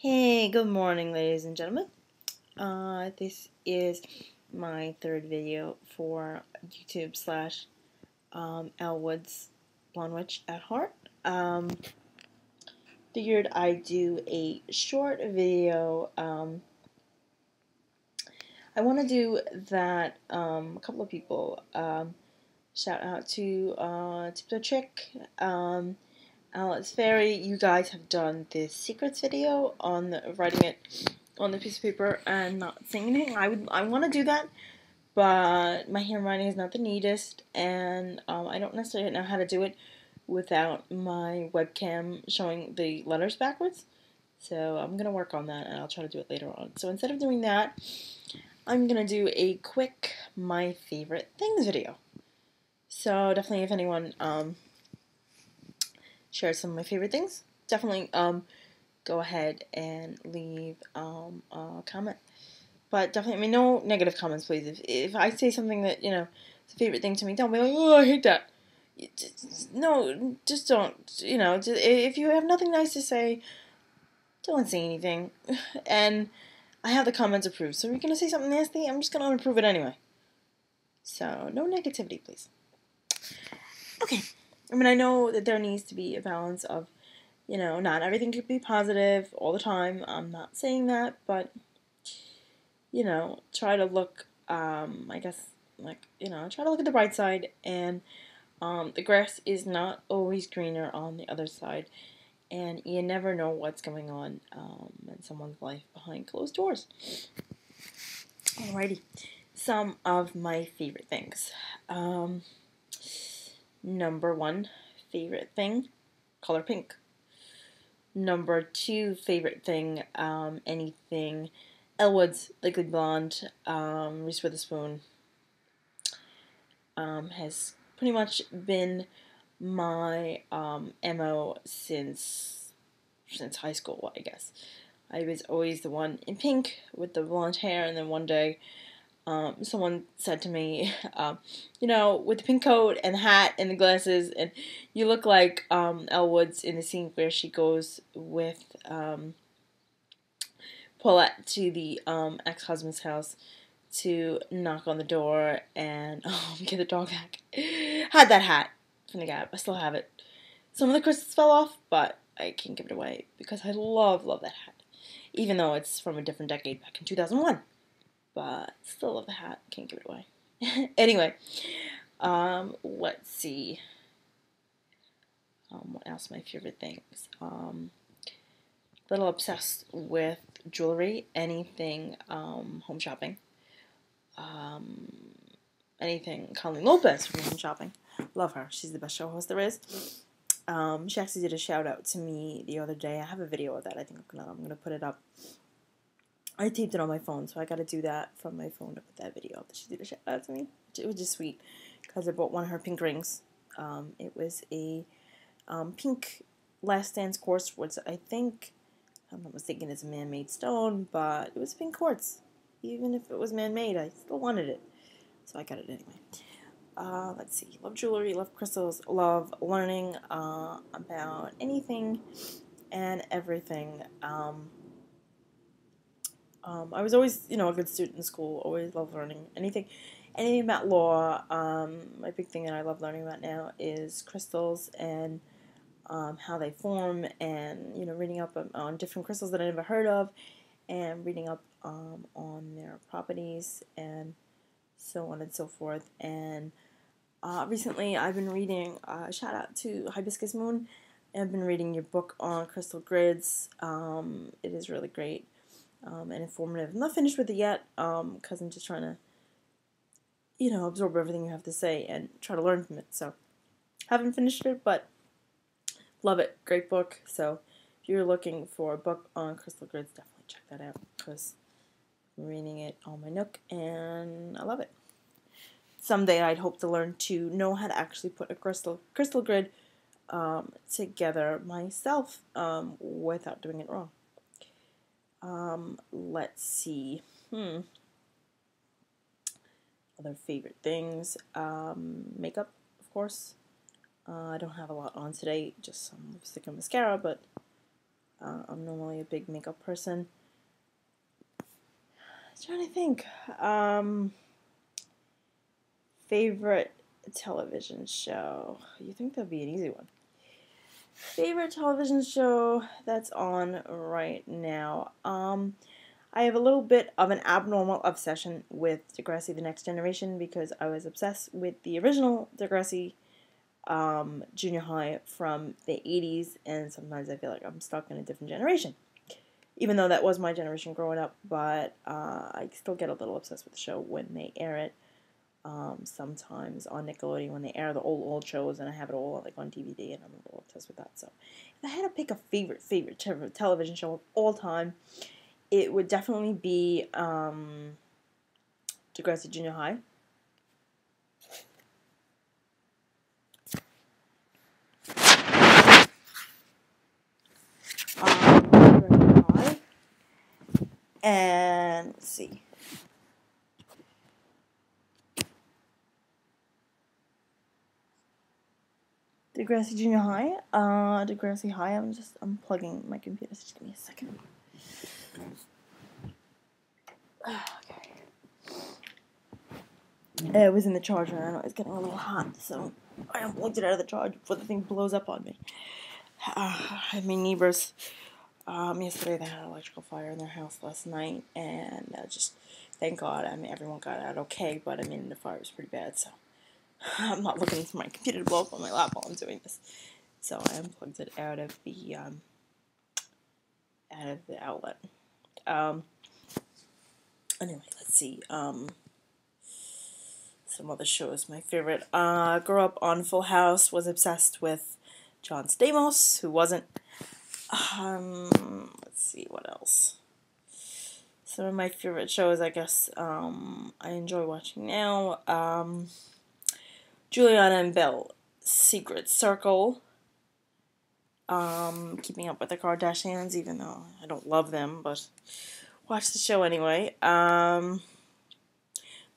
Hey, good morning, ladies and gentlemen. This is my third video for YouTube slash Elle Woods Blonde Witch at Heart. Figured I'd do a short video. I want to do that. A couple of people. Shout out to Tiptoe Chick. Alex Ferry, you guys have done this secrets video on writing it on the piece of paper and not saying anything. I want to do that, but my handwriting is not the neatest, and I don't necessarily know how to do it without my webcam showing the letters backwards. So I'm gonna work on that, and I'll try to do it later on. So instead of doing that, I'm gonna do a quick my favorite things video. So definitely, if anyone share some of my favorite things, definitely go ahead and leave a comment. But definitely, I mean, no negative comments, please. If I say something that, is a favorite thing to me, don't be like, oh, I hate that. No, just don't, if you have nothing nice to say, don't say anything. And I have the comments approved, so if you're going to say something nasty, I'm just going to unapprove it anyway. So, no negativity, please. Okay. I mean, I know that there needs to be a balance of, not everything could be positive all the time. I'm not saying that, but, try to look, I guess, try to look at the bright side, and the grass is not always greener on the other side, and you never know what's going on in someone's life behind closed doors. Alrighty, some of my favorite things. Number one favorite thing, color pink. Number two favorite thing, anything Elle Woods, Legally Blonde, Reese Witherspoon, has pretty much been my MO since high school, I guess. I was always the one in pink with the blonde hair, and then one day someone said to me, with the pink coat and the hat and the glasses, and you look like Elle Woods in the scene where she goes with Paulette to the ex-husband's house to knock on the door and get the dog back. Had that hat from the Gap. I still have it. Some of the crystals fell off, but I can't give it away because I love that hat. Even though it's from a different decade, back in 2001. But still love the hat. Can't give it away. Anyway, let's see. What else? My favorite things. Little obsessed with jewelry. Anything home shopping. Anything Colleen Lopez from Home Shopping. Love her. She's the best show host there is. She actually did a shout out to me the other day. I have a video of that. I think I'm gonna put it up. I taped it on my phone, so I got to do that from my phone to put that video up. She did a shout out to me. It was just sweet because I bought one of her pink rings. It was a pink Last Dance quartz, which I think, if I'm not mistaken, it's a man-made stone, but it was pink quartz. Even if it was man-made, I still wanted it. So I got it anyway. Let's see. Love jewelry, love crystals, love learning about anything and everything. I was always, a good student in school. Always loved learning anything about law. My big thing that I love learning about now is crystals and how they form, and reading up on different crystals that I never heard of, and reading up on their properties and so on and so forth. And recently I've been reading, shout out to Hibiscus Moon, I've been reading your book on crystal grids. It is really great and informative. I'm not finished with it yet because I'm just trying to, absorb everything you have to say and try to learn from it. So haven't finished it, but love it. Great book. So if you're looking for a book on crystal grids, definitely check that out because I'm reading it on my Nook and I love it. Someday I'd hope to learn to know how to actually put a crystal grid together myself without doing it wrong. Let's see. Other favorite things. Makeup, of course. I don't have a lot on today, just some lipstick and mascara, but I'm normally a big makeup person. I'm trying to think. Favorite television show. You think that'd be an easy one? Favorite television show that's on right now. I have a little bit of an abnormal obsession with Degrassi: The Next Generation because I was obsessed with the original Degrassi Junior High from the 80s, and sometimes I feel like I'm stuck in a different generation. Even though that was my generation growing up, but I still get a little obsessed with the show when they air it. Sometimes on Nickelodeon when they air the old shows, and I have it all like on DVD, and I'm a little obsessed with that. So, if I had to pick a favorite television show of all time, it would definitely be Degrassi Junior High. Degrassi High. And let's see. Degrassi Junior High. Degrassi High. I'm unplugging my computer. So just give me a second. Okay. It was in the charger, and I know it's getting a little hot, so I unplugged it out of the charger before the thing blows up on me. I had my neighbors yesterday. They had an electrical fire in their house last night, and just thank God. I mean, everyone got out okay, but I mean, the fire was pretty bad, so I'm not looking for my computer to blow up on my lap while I'm doing this. So I unplugged it out of the outlet. Anyway, let's see. Some other shows. My favorite. Grew up on Full House. Was obsessed with John Stamos, who wasn't. Let's see what else. Some of my favorite shows, I guess. I enjoy watching now. Juliana and Bill, Secret Circle. Keeping Up with the Kardashians, even though I don't love them, but watch the show anyway. The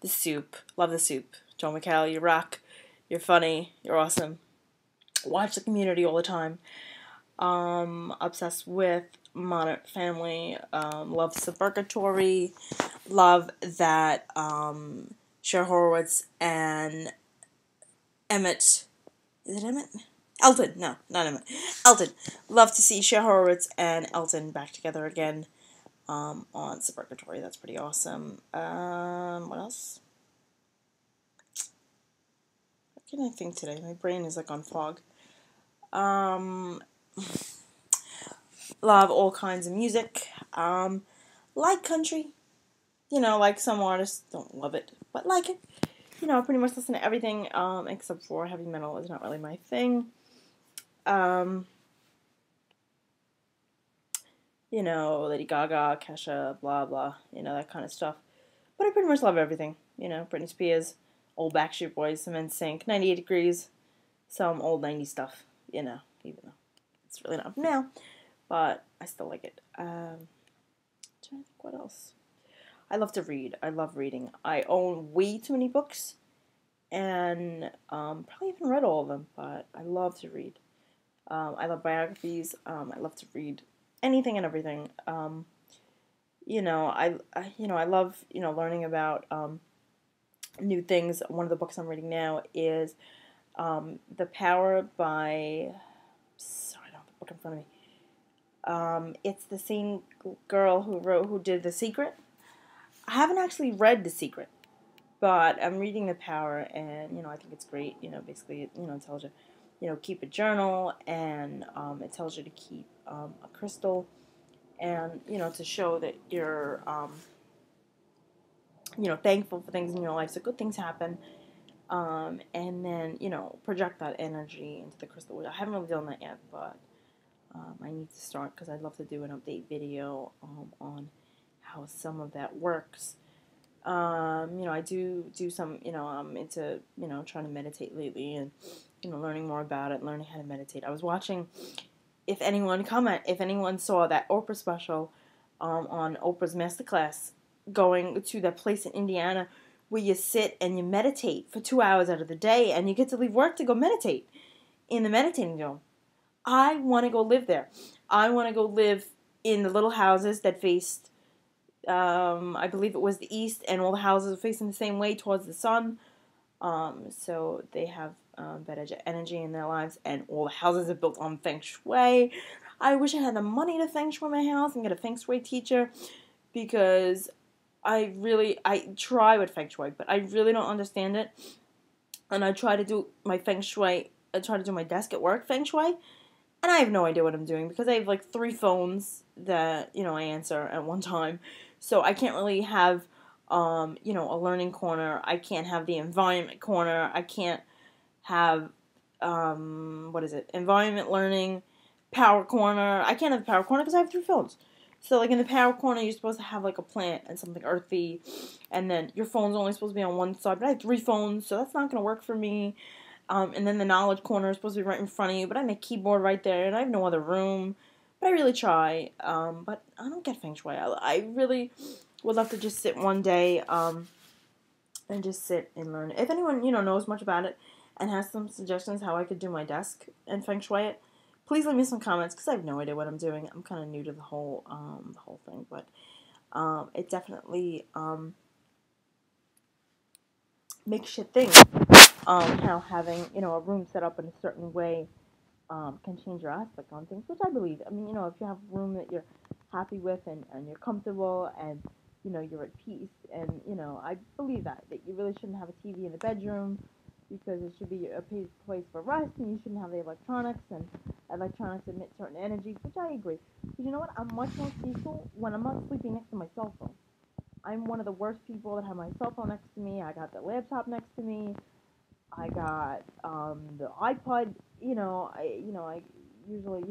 Soup. Love The Soup. Joel McHale, you rock. You're funny. You're awesome. Watch The Community all the time. Obsessed with Modern Family. Love Suburgatory. Love that Cher Horowitz and Emmett. Is it Emmett? Elton. No, not Emmett. Elton. Love to see Cher Horowitz and Elton back together again. On Suburgatory. That's pretty awesome. What else? What can I think today? My brain is like on fog. Love all kinds of music. Like country. Like some artists don't love it, but like it. I pretty much listen to everything, except for heavy metal is not really my thing. Lady Gaga, Kesha, blah, blah, that kind of stuff. But I pretty much love everything. Britney Spears, old Backstreet Boys, some NSYNC, 98 Degrees, some old 90s stuff, even though it's really not from now. But I still like it. I'm trying to think what else. I love to read. I love reading. I own way too many books, and probably haven't read all of them, but I love to read. I love biographies. I love to read anything and everything. I love learning about new things. One of the books I'm reading now is The Power by. Sorry, I don't have the book in front of me. It's the same girl who did The Secret. I haven't actually read The Secret, but I'm reading The Power, and I think it's great. Basically, it tells you, keep a journal, and it tells you to keep a crystal, and to show that you're thankful for things in your life, so good things happen. And then project that energy into the crystal. Which I haven't really done that yet, but I need to start because I'd love to do an update video on how some of that works. I do some, I'm into, trying to meditate lately and, learning more about it, learning how to meditate. I was watching, if anyone saw that Oprah special on Oprah's Masterclass, going to that place in Indiana where you sit and you meditate for 2 hours out of the day, and you get to leave work to go meditate in the meditating zone. I want to go live there. I want to go live in the little houses that faced, I believe it was the east, and all the houses are facing the same way towards the sun. So they have better energy in their lives, and all the houses are built on feng shui. I wish I had the money to feng shui my house and get a feng shui teacher, because I try with feng shui, but I really don't understand it. And I try to do my feng shui, I try to do my desk at work feng shui, and I have no idea what I'm doing, because I have like 3 phones that, I answer at one time. So I can't really have, a learning corner. I can't have the environment corner. I can't have, environment learning, power corner. I can't have power corner because I have 3 phones. So like in the power corner, you're supposed to have like a plant and something earthy, and then your phone's only supposed to be on one side, but I have 3 phones, so that's not going to work for me. And then the knowledge corner is supposed to be right in front of you, but I have my keyboard right there, and I have no other room. But I really try. But I don't get feng shui. I really would love to just sit one day and just sit and learn. If anyone knows much about it and has some suggestions how I could do my desk and feng shui it, please leave me some comments, because I have no idea what I'm doing. I'm kind of new to the whole thing, but it definitely makeshift thing. How having a room set up in a certain way can change your aspect on things, which I believe. I mean, if you have a room that you're happy with, and you're comfortable, and you're at peace, and I believe that you really shouldn't have a TV in the bedroom, because it should be a place for rest, and you shouldn't have the electronics, and electronics emit certain energies, which I agree. But you know what? I'm much more peaceful when I'm not sleeping next to my cell phone. I'm one of the worst people that have my cell phone next to me. I got the laptop next to me. I got the iPod. I usually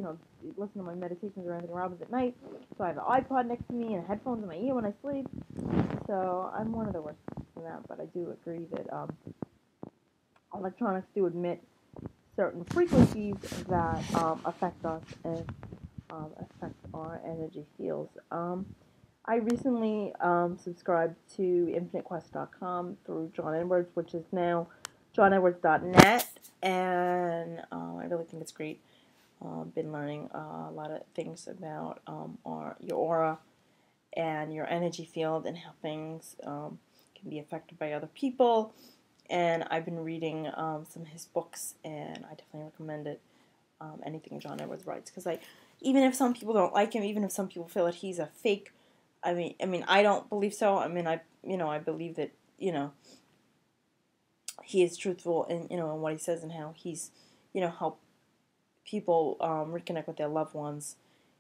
listen to my meditations or Anthony Robbins at night. So I have the iPod next to me and headphones in my ear when I sleep. So I'm one of the worst for that. But I do agree that electronics do emit certain frequencies that affect us and affect our energy fields. I recently subscribed to InfiniteQuest.com through John Edwards, which is now JohnEdwards.net, and I really think it's great. Been learning a lot of things about your aura and your energy field, and how things can be affected by other people. And I've been reading some of his books, and I definitely recommend it. Anything John Edwards writes, because even if some people don't like him, even if some people feel that he's a fake, I mean, I don't believe so. I mean, I believe that he is truthful in in what he says, and how he's helped people reconnect with their loved ones.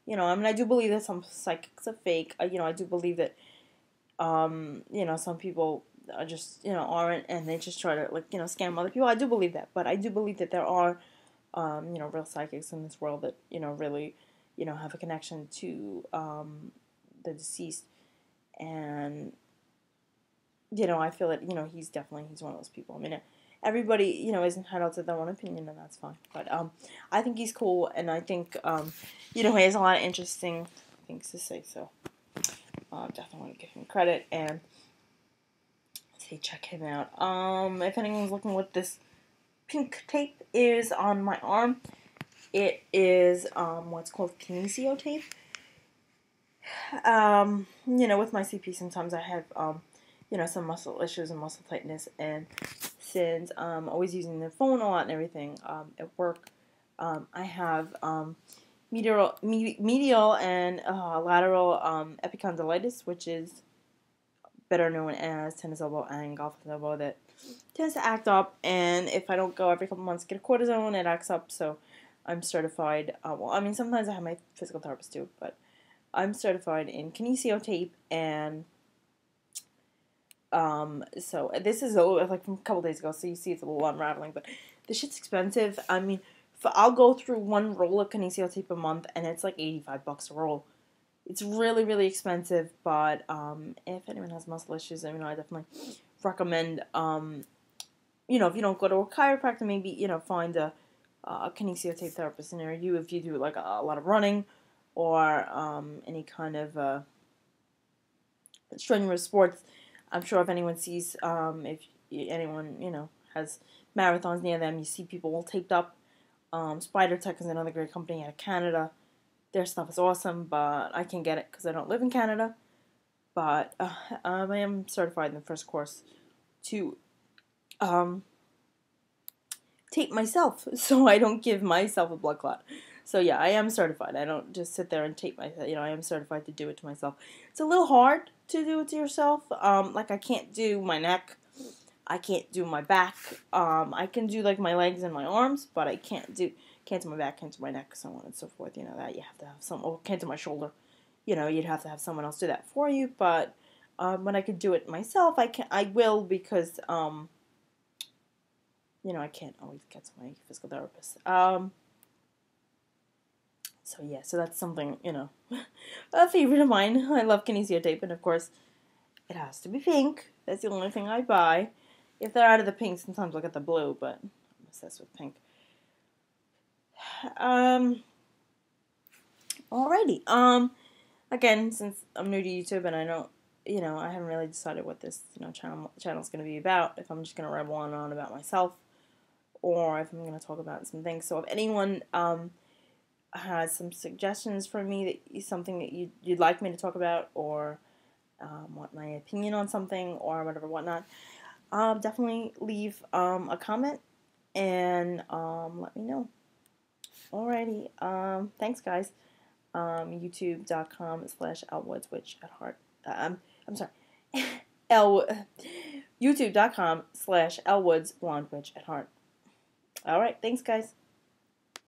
I mean, I do believe that some psychics are fake. I do believe that some people are just aren't, and they just try to scam other people. I do believe that, but I do believe that there are real psychics in this world that really have a connection to the deceased, and I feel that he's one of those people. I mean, everybody is entitled to their own opinion, and that's fine. But I think he's cool, and I think he has a lot of interesting things to say. So definitely want to give him credit and say check him out. If anyone's looking what this pink tape is on my arm, it is what's called kinesio tape. With my CP, sometimes I have some muscle issues and muscle tightness, and since I'm always using the phone a lot and everything at work, I have medial and lateral epicondylitis, which is better known as tennis elbow and golf elbow, that tends to act up, and if I don't go every couple months to get a cortisone, it acts up. So I'm certified. Sometimes I have my physical therapist too, but I'm certified in kinesio tape, and so this is like from a couple days ago, so you see it's a little unraveling, but this shit's expensive. I mean, I'll go through one roll of kinesio tape a month, and it's like $85 a roll. It's really, really expensive, but if anyone has muscle issues, I definitely recommend, if you don't go to a chiropractor, maybe, find a kinesio tape therapist near you if you do like a lot of running, or any kind of strenuous sports. I'm sure if anyone sees, if anyone, has marathons near them, you see people all taped up. Spider Tech is another great company out of Canada. Their stuff is awesome, but I can't get it because I don't live in Canada. But I am certified in the first course to um, tape myself so I don't give myself a blood clot. So yeah, I am certified. I don't just sit there and tape myself. I am certified to do it to myself. It's a little hard to do it to yourself. Like I can't do my neck. I can't do my back. I can do like my legs and my arms, but I can't do my back, can't do my neck, so on and so forth. That you have to have some. Or can't do my shoulder. You'd have to have someone else do that for you. But when I could do it myself, I can. I will because I can't always get to my physical therapist. So yeah, so that's something, a favorite of mine. I love kinesio tape, and of course, it has to be pink. That's the only thing I buy. If they're out of the pink, sometimes I'll get the blue, but I'm obsessed with pink. Alrighty. Again, since I'm new to YouTube and I don't, I haven't really decided what this, channel's going to be about. If I'm just going to ramble on and on about myself, or if I'm going to talk about some things. So if anyone has some suggestions for me that something that you'd like me to talk about, or want my opinion on something, or whatever, whatnot, definitely leave a comment and let me know. Alrighty, thanks guys. YouTube.com/elwoodswitch@heart. I'm sorry. YouTube.com/elwoodsblondewitch@heart. Alright, thanks guys.